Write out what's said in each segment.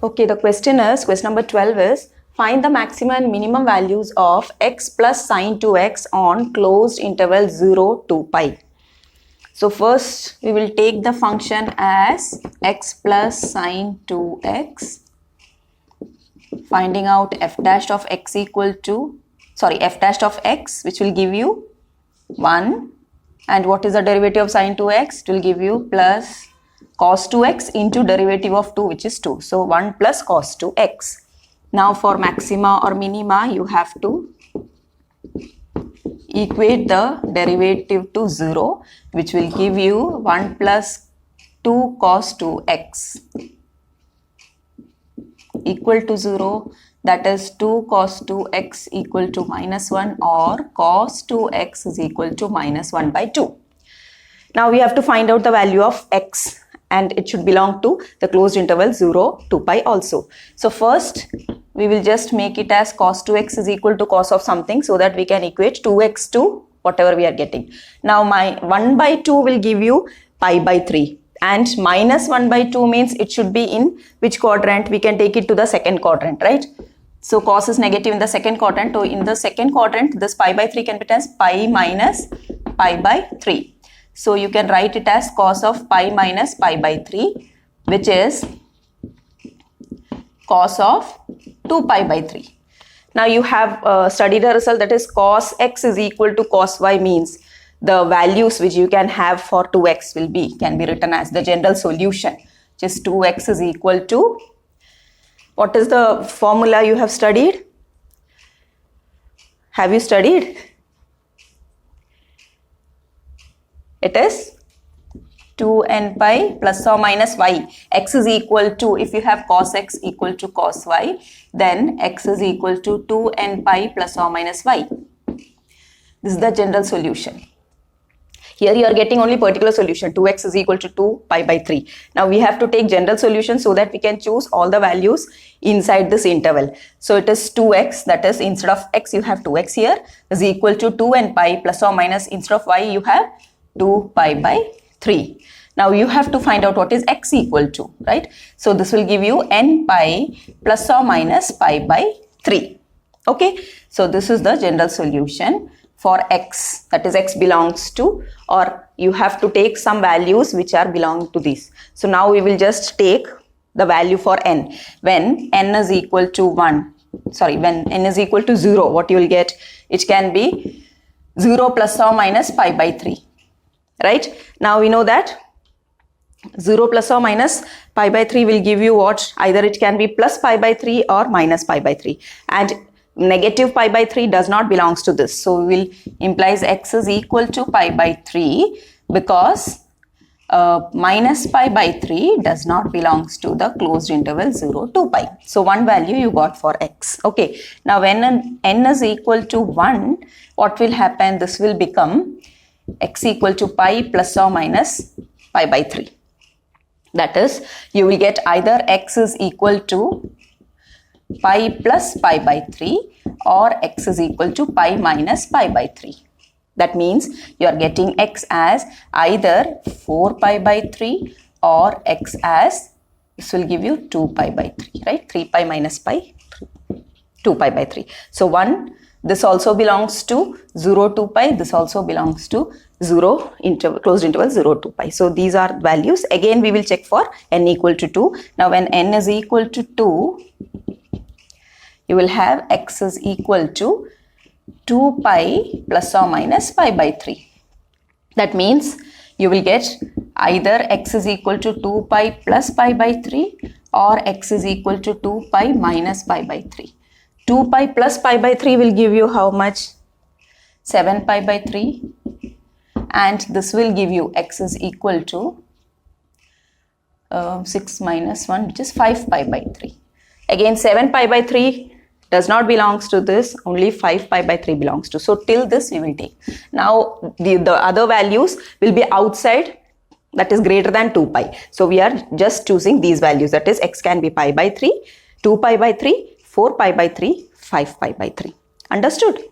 Okay, the question number 12 is, find the maximum and minimum values of x plus sine 2x on closed interval 0 to pi. So first we will take the function as x plus sine 2x, finding out f dash of x f dash of x, which will give you 1, and what is the derivative of sine 2x? It will give you plus cos 2x into derivative of 2, which is 2. So 1 plus cos 2x. Now for maxima or minima, you have to equate the derivative to 0, which will give you 1 plus 2 cos 2x equal to 0. That is 2 cos 2x equal to minus 1, or cos 2x is equal to minus 1 by 2. Now we have to find out the value of x, and it should belong to the closed interval 0 to pi also. So first we will just make it as cos 2x is equal to cos of something, so that we can equate 2x to whatever we are getting. Now my 1 by 2 will give you pi by 3. And minus 1 by 2 means it should be in which quadrant? We can take it to the second quadrant, right? So cos is negative in the second quadrant. So in the second quadrant, this pi by 3 can be as pi minus pi by 3. So you can write it as cos of pi minus pi by 3, which is cos of 2 pi by 3. Now you have studied a result, that is cos x is equal to cos y, means the values which you can have for 2x can be written as the general solution, which is 2x is equal to, what is the formula you have studied? Have you studied? It is 2n pi plus or minus y. X is equal to, if you have cos x equal to cos y, then x is equal to 2n pi plus or minus y. This is the general solution. Here you are getting only particular solution, 2x is equal to 2 pi by 3. Now we have to take general solution so that we can choose all the values inside this interval. So it is 2x, that is instead of x you have 2x here, is equal to 2n pi plus or minus, instead of y you have 2 pi by 3. Now you have to find out what is x equal to, right? So this will give you n pi plus or minus pi by 3. Okay, so this is the general solution for x, that is x belongs to, or you have to take some values which are belong to this. So now we will just take the value for n. When n is equal to 1, when n is equal to 0, what you will get? It can be 0 plus or minus pi by 3, right? Now we know that 0 plus or minus pi by 3 will give you what? Either it can be plus pi by 3 or minus pi by 3. And negative pi by 3 does not belongs to this. So we will implies x is equal to pi by 3, because minus pi by 3 does not belongs to the closed interval 0 to pi. So one value you got for x. Okay. Now when n is equal to 1, what will happen? This will become x equal to pi plus or minus pi by 3. That is, you will get either x is equal to pi plus pi by 3 or x is equal to pi minus pi by 3. That means you are getting x as either 4 pi by 3 or x as, this will give you 2 pi by 3, right? 3 pi minus pi, 2 pi by 3. So 1, this also belongs to 0 to pi, this also belongs to 0 interval, closed interval 0 to pi. So these are values. Again we will check for n equal to 2. Now when n is equal to 2, you will have x is equal to 2 pi plus or minus pi by 3. That means you will get either x is equal to 2 pi plus pi by 3 or x is equal to 2 pi minus pi by 3. 2 pi plus pi by 3 will give you how much? 7 pi by 3. And this will give you x is equal to 6 minus 1, which is 5 pi by 3. Again 7 pi by 3 does not belongs to this, only 5 pi by 3 belongs to. So till this we will take. Now the other values will be outside, that is greater than 2 pi. So we are just choosing these values, that is x can be pi by 3, 2 pi by 3, 4 pi by 3, 5 pi by 3. Understood?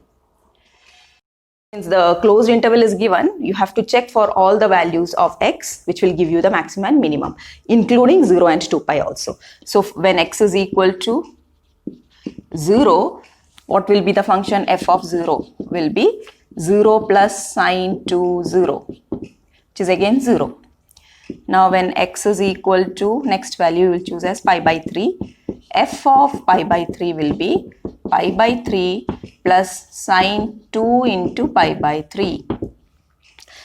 Since the closed interval is given, you have to check for all the values of x, which will give you the maximum and minimum, including 0 and 2 pi also. So when x is equal to 0, what will be the function f of 0? Will be 0 plus sine 2 0, which is again 0. Now when x is equal to, next value you will choose as pi by 3. F of pi by 3 will be pi by 3 plus sine 2 into pi by 3.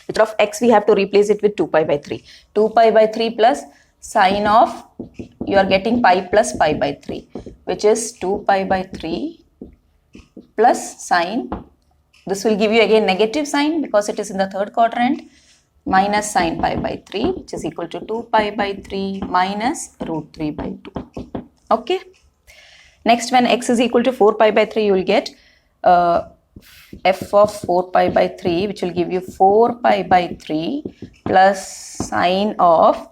Instead of x, we have to replace it with 2 pi by 3. 2 pi by 3 plus sine of, you are getting pi plus pi by 3, which is 2 pi by 3 plus sine. This will give you again negative sign because it is in the third quadrant, minus sine pi by 3, which is equal to 2 pi by 3 minus root 3 by 2. Okay. Next, when x is equal to 4 pi by 3, you will get f of 4 pi by 3, which will give you 4 pi by 3 plus sine of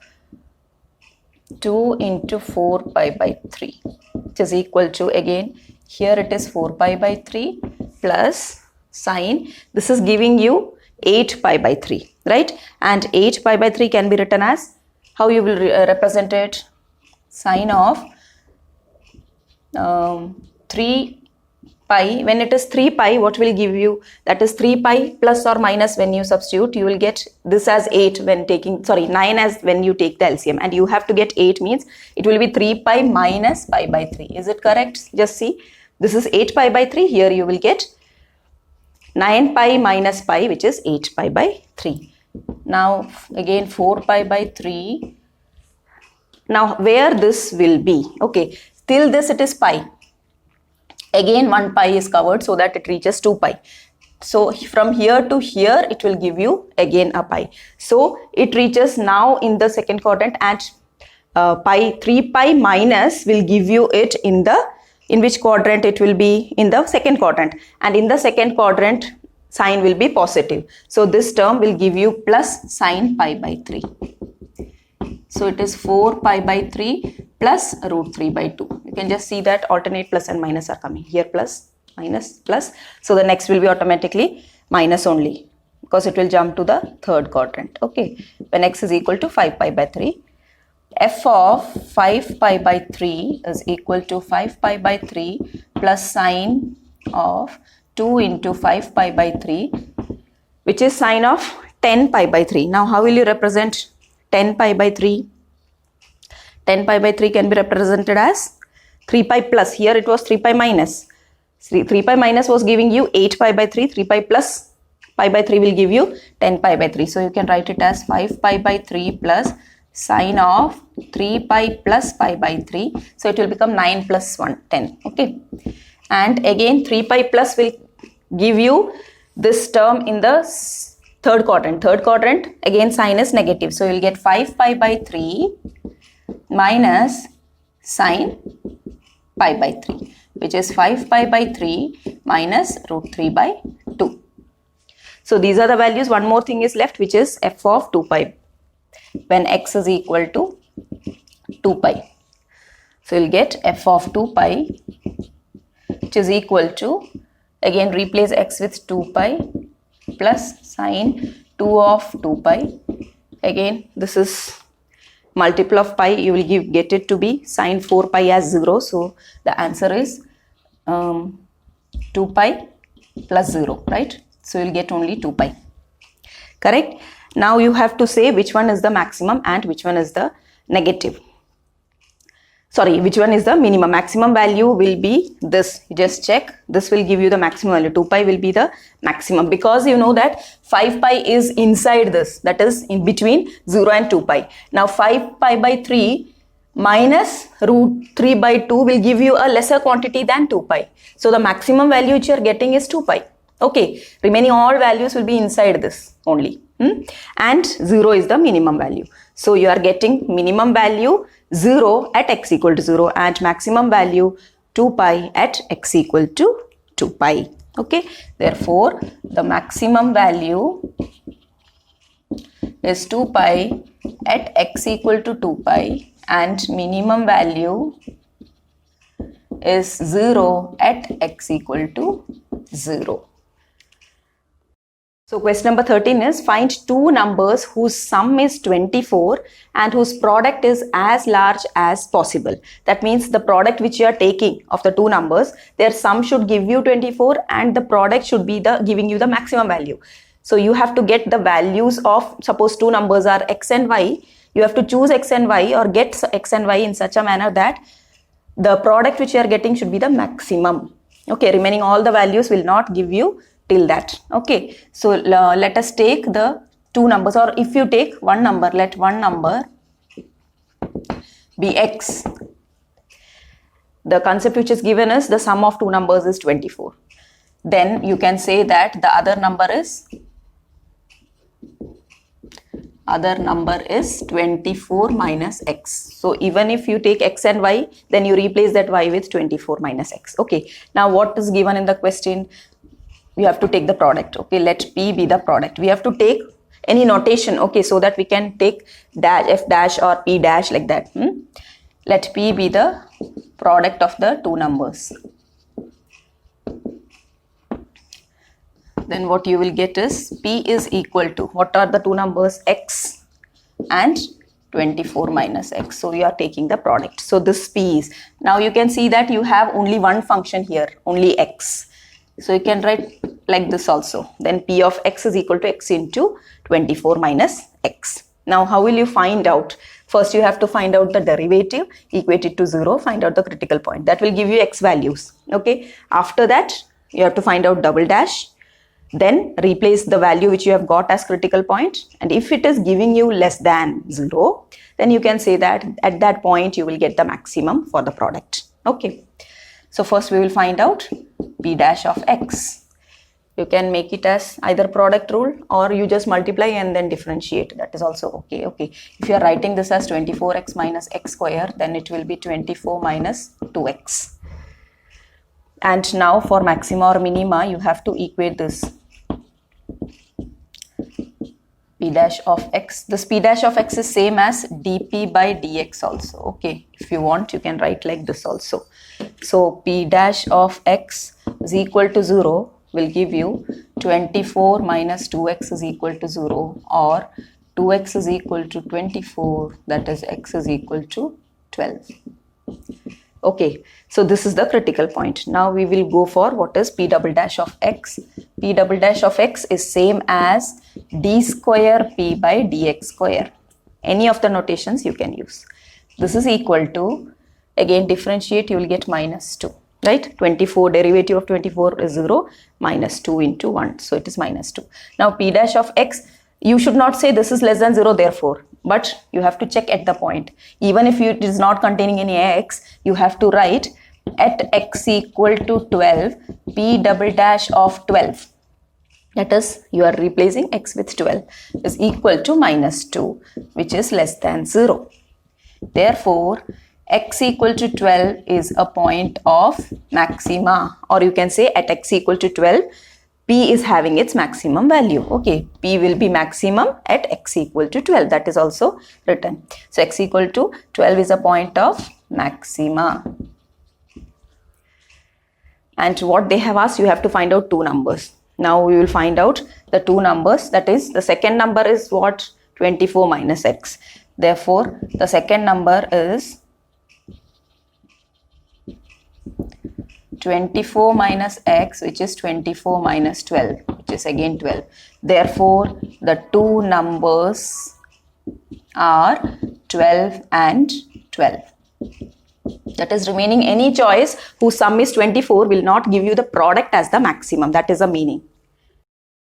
2 into 4 pi by 3, which is equal to, again, here it is 4 pi by 3 plus sine. This is giving you 8 pi by 3, right? And 8 pi by 3 can be written as, how you will represent it? Sine of 3 pi. When it is 3 pi, what will give you? That is 3 pi plus or minus. When you substitute, you will get this as 8 when taking, 9 as when you take the LCM, and you have to get 8, means it will be 3 pi minus pi by 3. Is it correct? Just see, this is 8 pi by 3. Here you will get 9 pi minus pi, which is 8 pi by 3. Now again 4 pi by 3. Now where this will be? Okay, till this it is pi. Again 1 pi is covered so that it reaches 2 pi. So from here to here it will give you again a pi. So it reaches now in the second quadrant, and 3 pi minus will give you it in the, in which quadrant it will be? In the second quadrant. And in the second quadrant, sign will be positive. So this term will give you plus sine pi by 3. So it is 4 pi by 3 plus root 3 by 2. You can just see that alternate plus and minus are coming. Here plus, minus, plus. So the next will be automatically minus only, because it will jump to the third quadrant. Okay. When x is equal to 5 pi by 3. F of 5 pi by 3 is equal to 5 pi by 3 plus sine of 2 into 5 pi by 3, which is sine of 10 pi by 3. Now how will you represent 10 pi by 3? 10 pi by 3 can be represented as 3 pi plus. Here it was 3 pi minus. 3 pi minus was giving you 8 pi by 3. 3 pi plus pi by 3 will give you 10 pi by 3. So you can write it as 5 pi by 3 plus sine of 3 pi plus pi by 3. So it will become 9 plus 1, 10. Okay. And again 3 pi plus will give you this term in the third quadrant. Third quadrant, again sign is negative. So you will get 5 pi by 3 minus sine pi by 3, which is 5 pi by 3 minus root 3 by 2. So these are the values. One more thing is left, which is f of 2 pi when x is equal to 2 pi. So you'll get f of 2 pi, which is equal to, again replace x with 2 pi plus sine 2 of 2 pi. Again this is multiple of pi, you will get it to be sine 4 pi as 0. So the answer is 2 pi plus 0, right? So you'll get only 2 pi. Correct? Now you have to say which one is the maximum and which one is the negative. Sorry, which one is the minimum. Maximum value will be this. You just check. This will give you the maximum value. 2 pi will be the maximum, because you know that 5 pi is inside this. That is in between 0 and 2 pi. Now 5 pi by 3 minus root 3 by 2 will give you a lesser quantity than 2 pi. So the maximum value which you are getting is 2 pi. Okay. Remaining all values will be inside this only. And 0 is the minimum value. So you are getting minimum value 0 at x equal to 0 and maximum value 2 pi at x equal to 2 pi. Okay. Therefore, the maximum value is 2 pi at x equal to 2 pi and minimum value is 0 at x equal to 0. So question number 13 is find two numbers whose sum is 24 and whose product is as large as possible. That means the product which you are taking of the two numbers, their sum should give you 24 and the product should be giving you the maximum value. So you have to get the values of, suppose two numbers are x and y, you have to choose x and y or get x and y in such a manner that the product which you are getting should be the maximum. Okay, remaining all the values will not give you till that. Okay, so let us take the two numbers, or if you take one number, let one number be x. The concept which is given is the sum of two numbers is 24. Then you can say that the other number is 24 minus x. So even if you take x and y, then you replace that y with 24 minus x. Okay, now what is given in the question? We have to take the product. Okay, let p be the product. We have to take any notation, okay, so that we can take dash, f dash or p dash like that. Let p be the product of the two numbers. Then what you will get is p is equal to, what are the two numbers? X and 24 minus x. So you are taking the product. So this p is, now you can see that you have only one function here, only x. So you can write like this also. Then p of x is equal to x into 24 minus x. Now how will you find out? First you have to find out the derivative, equate it to 0, find out the critical point. That will give you x values. Okay. After that you have to find out double dash. Then replace the value which you have got as critical point. And if it is giving you less than 0, then you can say that at that point you will get the maximum for the product. Okay. So first we will find out p dash of x. You can make it as either product rule or you just multiply and then differentiate. That is also okay. Okay. If you are writing this as 24x minus x square, then it will be 24 minus 2x. And now for maxima or minima, you have to equate this p dash of x. This p dash of x is same as dp by dx also. Okay. If you want, you can write like this also. So p dash of x is equal to 0 will give you 24 minus 2x is equal to 0, or 2x is equal to 24, that is x is equal to 12. Okay, so this is the critical point. Now we will go for what is p double dash of x. P double dash of x is same as d square p by dx square. Any of the notations you can use. This is equal to, again differentiate, you will get minus 2. Right, 24, derivative of 24 is 0, minus 2 into 1, so it is minus 2. Now p dash of x, you should not say this is less than 0 therefore, but you have to check at the point. Even if it is not containing any x, you have to write at x equal to 12, p double dash of 12. That is, you are replacing x with 12 is equal to minus 2, which is less than 0. Therefore, x equal to 12 is a point of maxima, or you can say at x equal to 12, p is having its maximum value. Okay, p will be maximum at x equal to 12. That is also written. So x equal to 12 is a point of maxima. And what they have asked, you have to find out two numbers. Now we will find out the two numbers. That is, the second number is what? 24 minus x. Therefore, the second number is 24 minus x, which is 24 minus 12, which is again 12. Therefore, the two numbers are 12 and 12. That is, remaining any choice whose sum is 24 will not give you the product as the maximum. That is the meaning.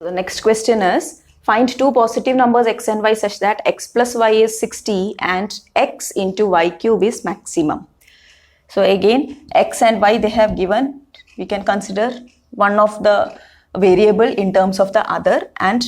The next question is, find two positive numbers x and y such that x plus y is 60 and x into y cube is maximum. So again, x and y they have given, we can consider one of the variable in terms of the other and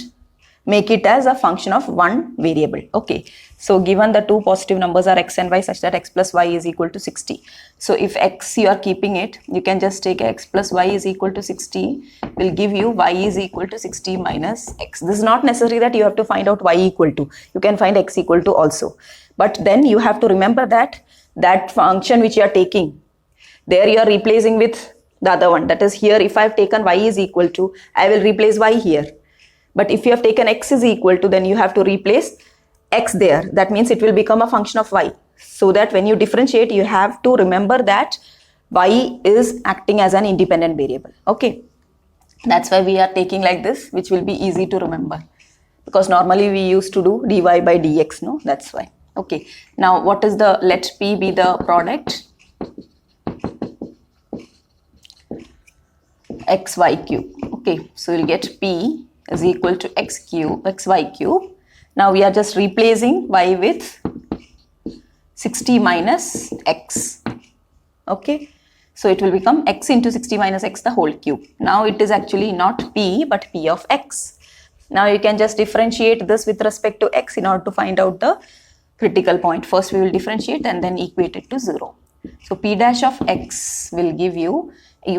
make it as a function of one variable. Okay, so given the two positive numbers are x and y such that x plus y is equal to 60. So if x you are keeping it, you can just take x plus y is equal to 60 will give you y is equal to 60 minus x. This is not necessary that you have to find out y equal to. You can find x equal to also. But then you have to remember that that function which you are taking, there you are replacing with the other one. That is, here if I have taken y is equal to, I will replace y here. But if you have taken x is equal to, then you have to replace x there. That means it will become a function of y. So that when you differentiate, you have to remember that y is acting as an independent variable. Okay. That's why we are taking like this, which will be easy to remember. Because normally we used to do dy by dx, no? That's why. Okay. Now what is the, let P be the product xy cube. Okay. So you'll get P is equal to xy cube. Now we are just replacing y with 60 minus x. Okay. So it will become x into 60 minus x the whole cube. Now it is actually not P but P of x. Now you can just differentiate this with respect to x in order to find out the critical point. First we will differentiate and then equate it to 0. So P dash of x will give you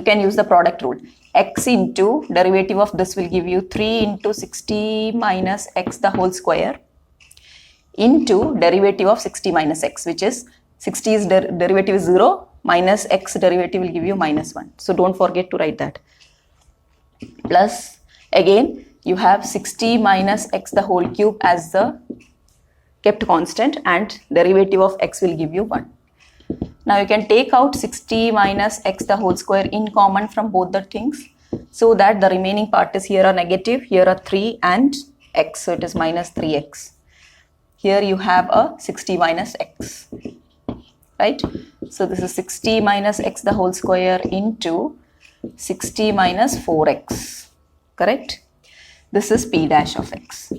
can use the product rule. X into derivative of this will give you 3 into 60 minus x the whole square into derivative of 60 minus x, which is 60 is derivative is 0 minus x derivative will give you minus 1. So don't forget to write that. Plus again you have 60 minus x the whole cube as the kept constant and derivative of x will give you 1. Now you can take out 60 minus x the whole square in common from both the things, so that the remaining part is here are negative, here are 3 and x, so it is minus 3x. Here you have a 60 minus x, right? So this is 60 minus x the whole square into 60 minus 4x, correct? This is P dash of x.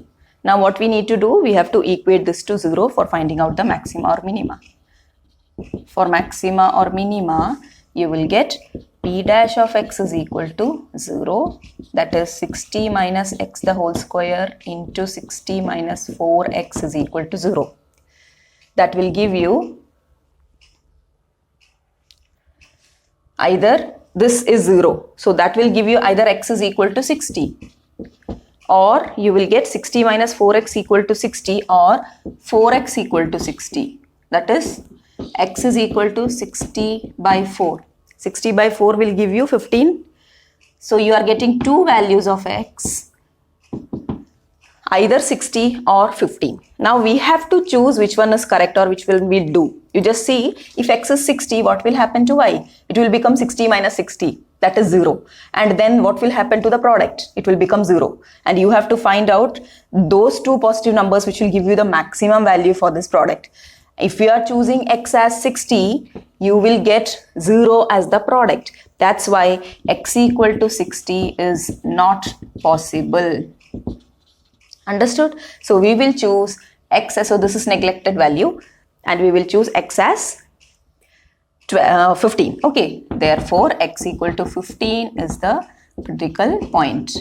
Now what we need to do, we have to equate this to 0 for finding out the maxima or minima. For maxima or minima, you will get P dash of x is equal to 0, that is 60 minus x the whole square into 60 minus 4x is equal to 0. That will give you either this is 0, so that will give you either x is equal to 60, or you will get 60 minus 4x equal to 60 or 4x equal to 60. That is x is equal to 60 by 4. 60 by 4 will give you 15. So you are getting two values of x, either 60 or 15. Now we have to choose which one is correct or which will we do. You just see, if x is 60, what will happen to y? It will become 60 minus 60, that is 0. And then what will happen to the product? It will become 0. And you have to find out those two positive numbers which will give you the maximum value for this product. If you are choosing x as 60, you will get 0 as the product. That's why x equal to 60 is not possible. Understood? So we will choose x as, so this is neglected value, and we will choose x as 15. Okay, therefore x equal to 15 is the critical point.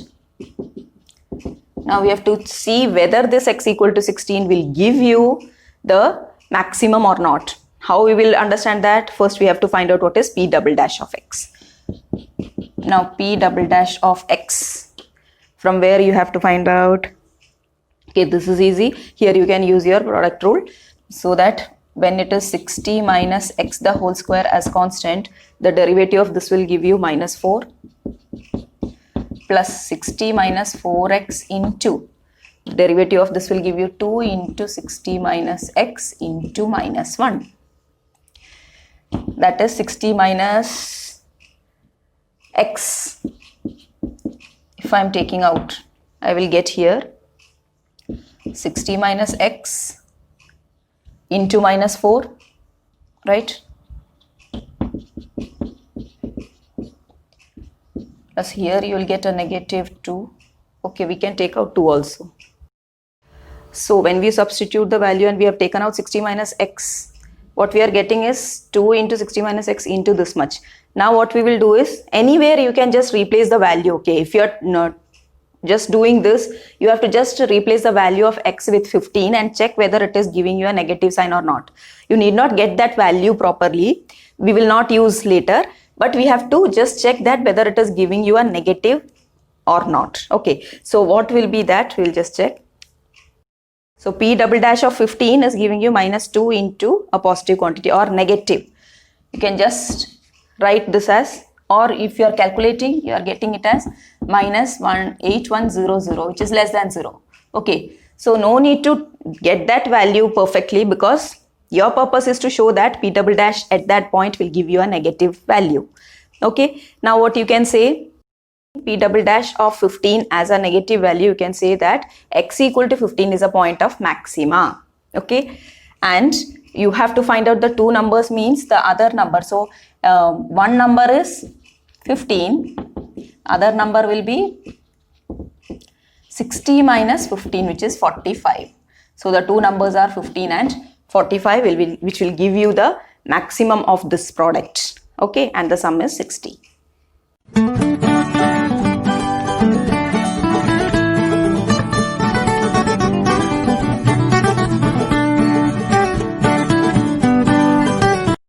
Now we have to see whether this x equal to 16 will give you the maximum or not. How we will understand that? First we have to find out what is P double dash of x. Now P double dash of x, from where you have to find out? Okay, this is easy. Here you can use your product rule, so that when it is 60 minus x the whole square as constant, the derivative of this will give you minus 4 plus 60 minus 4x into derivative of this will give you 2 into 60 minus x into minus 1. That is 60 minus x. If I am taking out, I will get here 60 minus x into minus 4, right? Plus here you will get a negative 2. Okay, we can take out 2 also. So when we substitute the value and we have taken out 60 minus x, what we are getting is 2 into 60 minus x into this much. Now what we will do is, anywhere you can just replace the value. Okay, if you are not just doing this, you have to just replace the value of x with 15 and check whether it is giving you a negative sign or not. You need not get that value properly. We will not use later, but we have to just check that whether it is giving you a negative or not. Okay, so what will be that? We'll just check. So P double dash of 15 is giving you minus 2 into a positive quantity or negative. You can just write this as or if you are calculating, you are getting it as minus 18100, which is less than 0. Okay, so no need to get that value perfectly, because your purpose is to show that p double dash at that point will give you a negative value. Okay, now what you can say, p double dash of 15 as a negative value, you can say that x equal to 15 is a point of maxima. Okay, and you have to find out the two numbers means the other number. So one number is 15, other number will be 60 minus 15, which is 45. So the two numbers are 15 and 45, which will give you the maximum of this product. Okay, and the sum is 60.